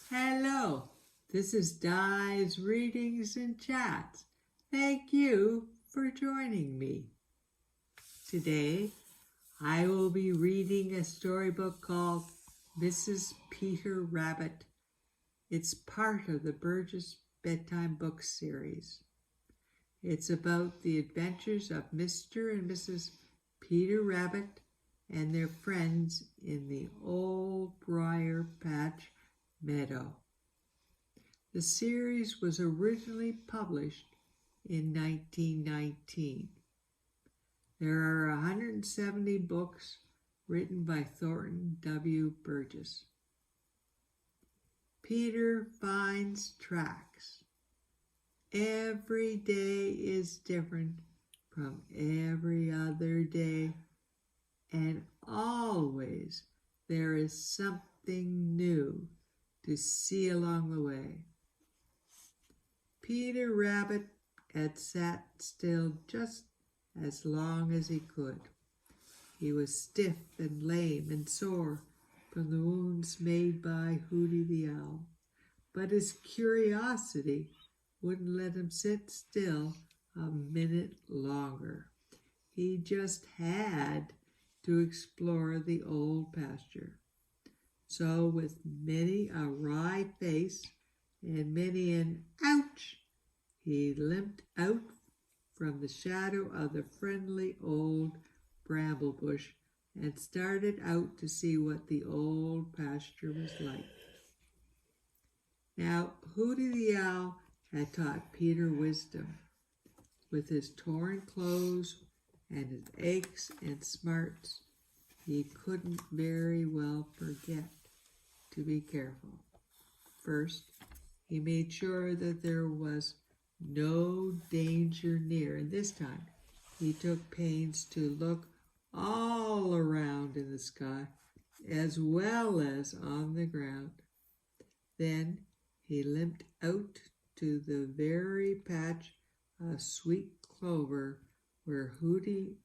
Hello, this is Di's Readings and Chats. Thank you for joining me. Today, I will be reading a storybook called Mrs. Peter Rabbit. It's part of the BURGESS Bedtime book series. It's about the adventures of Mr. and Mrs. Peter Rabbit and their friends in the old briar patch meadow. The series was originally published in 1919. There are 170 books written by Thornton W. Burgess. Peter finds tracks. Every day is different from every other day, and always there is something new to see along the way. Peter Rabbit had sat still just as long as he could. He was stiff and lame and sore from the wounds made by Hooty the Owl, but his curiosity wouldn't let him sit still a minute longer. He just had to explore the old pasture. So with many a wry face and many an ouch, he limped out from the shadow of the friendly old bramble bush and started out to see what the old pasture was like. Now, Hooty the Owl had taught Peter wisdom. With his torn clothes and his aches and smarts, he couldn't very well forget to be careful. First, he made sure that there was no danger near, and this time he took pains to look all around in the sky as well as on the ground. Then he limped out to the very patch of sweet clover where Hooty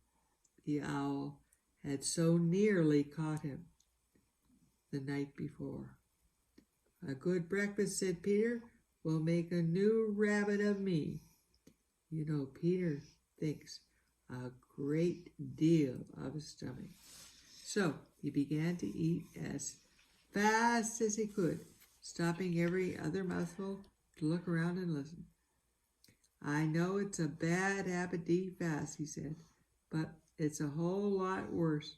the Owl had so nearly caught him the night before. "A good breakfast," said Peter, "will make a new rabbit of me." You know, Peter thinks a great deal of his stomach. So he began to eat as fast as he could, stopping every other mouthful to look around and listen. "I know it's a bad habit to eat fast," he said, "but it's a whole lot worse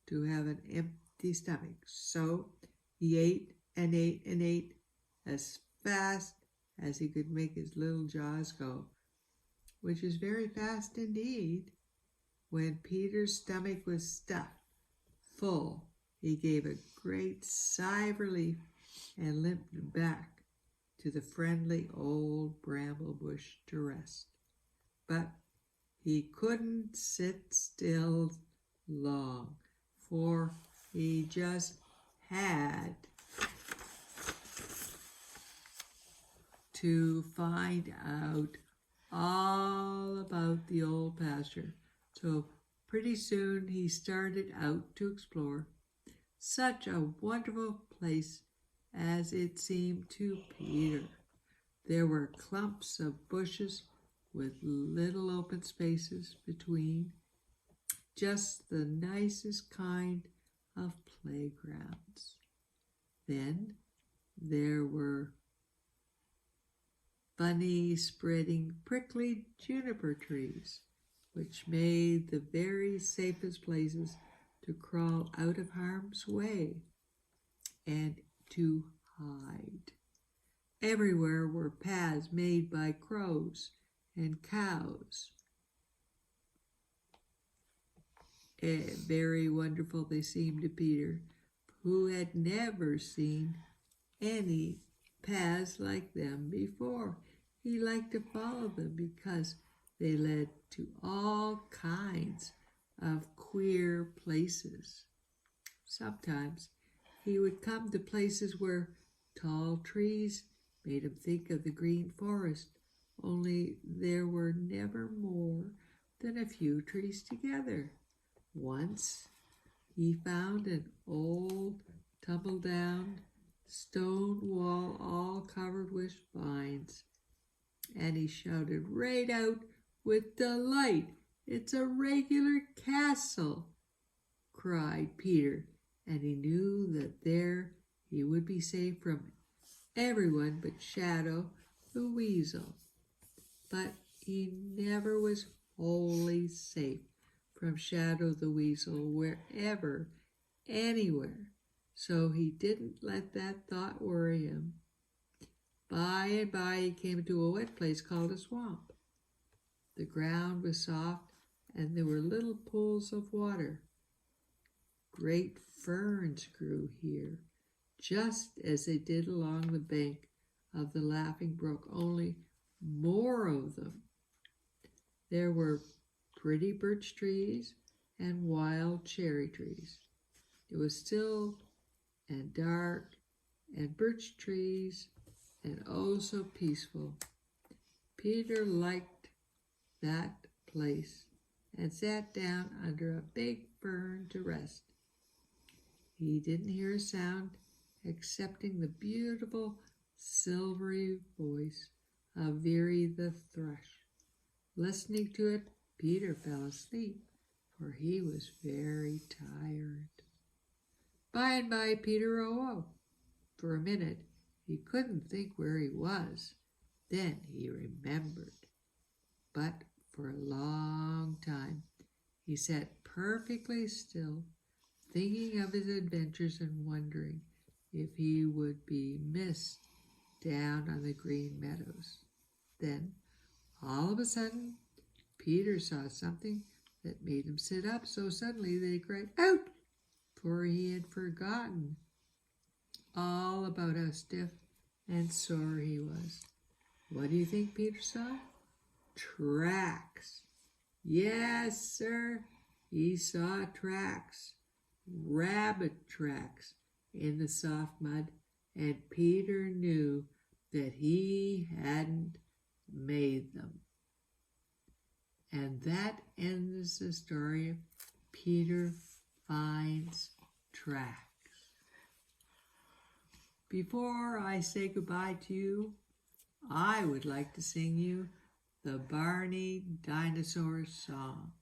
to have an empty stomach." So he ate and ate and ate as fast as he could make his little jaws go, which is very fast indeed. When Peter's stomach was stuffed full, he gave a great sigh of relief and limped back to the friendly old bramble bush to rest. But he couldn't sit still long, for he just had to find out all about the old pasture. So pretty soon he started out to explore. Such a wonderful place as it seemed to Peter. There were clumps of bushes with little open spaces between, just the nicest kind of playgrounds. Then there were funny spreading prickly juniper trees, which made the very safest places to crawl out of harm's way and to hide. Everywhere were paths made by crows and cows. Very wonderful they seemed to Peter, who had never seen any paths like them before. He liked to follow them because they led to all kinds of queer places. Sometimes he would come to places where tall trees made him think of the green forest, only there were never more than a few trees together. Once he found an old tumble-down stone wall all covered with vines. And he shouted right out with delight, "It's a regular castle!" cried Peter, and he knew that there he would be safe from everyone but Shadow the Weasel. But he never was wholly safe from Shadow the Weasel wherever, anywhere, so he didn't let that thought worry him. By and by he came to a wet place called a swamp. The ground was soft and there were little pools of water. Great ferns grew here, just as they did along the bank of the Laughing Brook, only more of them. There were pretty birch trees and wild cherry trees. It was still and dark, and birch trees, and oh so peaceful. Peter liked that place and sat down under a big fern to rest. He didn't hear a sound excepting the beautiful silvery voice of Veery the thrush. Listening to it, Peter fell asleep, for he was very tired. By and by Peter awoke. For a minute he couldn't think where he was. Then he remembered. But for a long time he sat perfectly still, thinking of his adventures and wondering if he would be missed down on the green meadows. Then, all of a sudden, Peter saw something that made him sit up so suddenly that he cried, "Out!" for he had forgotten all about how stiff and sore he was. What do you think Peter saw? Tracks. Yes, sir, he saw tracks, rabbit tracks in the soft mud, and Peter knew that he hadn't made them. And that ends the story of Peter Finds Tracks. Before I say goodbye to you, I would like to sing you the Barney Dinosaur song.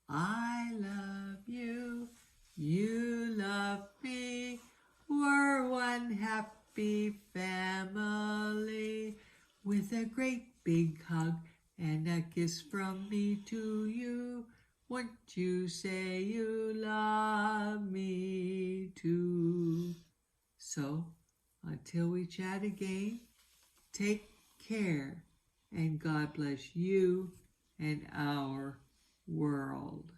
I love you, you love me, we're one happy family, with a great big hug and a kiss from me to you. Won't you say you love me too? So, until we chat again, take care and God bless you and our world.